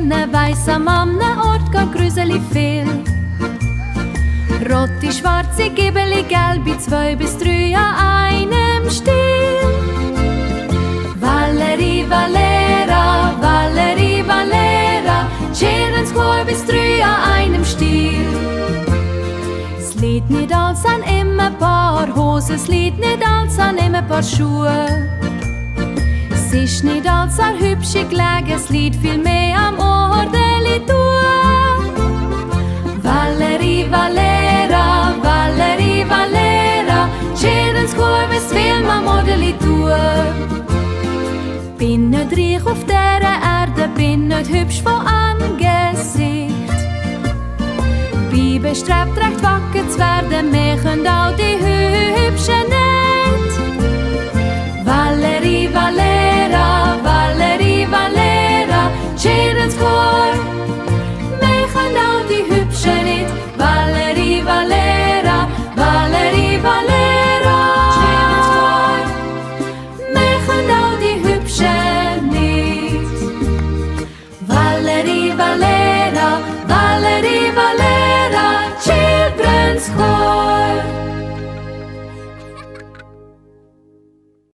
Rinne weiss am Ort gar gruselig viel. Rote, schwarze, Gibeli, gelbe, 2 bis 3 an einem Stiel. Valerie, Valera, Valerie, Valera, Tscheren 2 bis 3 an einem Stiel. Es liegt nicht als an immer Paar Hosen, es liegt nicht als an immer Paar Schuhe. Es ist nicht als an hübsche gelegen, es liegt viel mehr am Ordeli tun. Valerie, Valera, Valerie, Valera, Tscheren 2 bis 2 am Ordeli tun. Bin nicht reich auf dieser Erde, bin nicht hübsch von Angesicht. Bin bestrebt, recht wacker zu werden, wir können auch die Hübschen nicht. Valerie, Valera, Valerie, Valera, Tschernens Chor, wir können auch die Hübschen nicht. Valerie, Valera, Valerie, Valera, Tschernens Chor, wir können auch die Hübschen nicht. Valerie, Valera.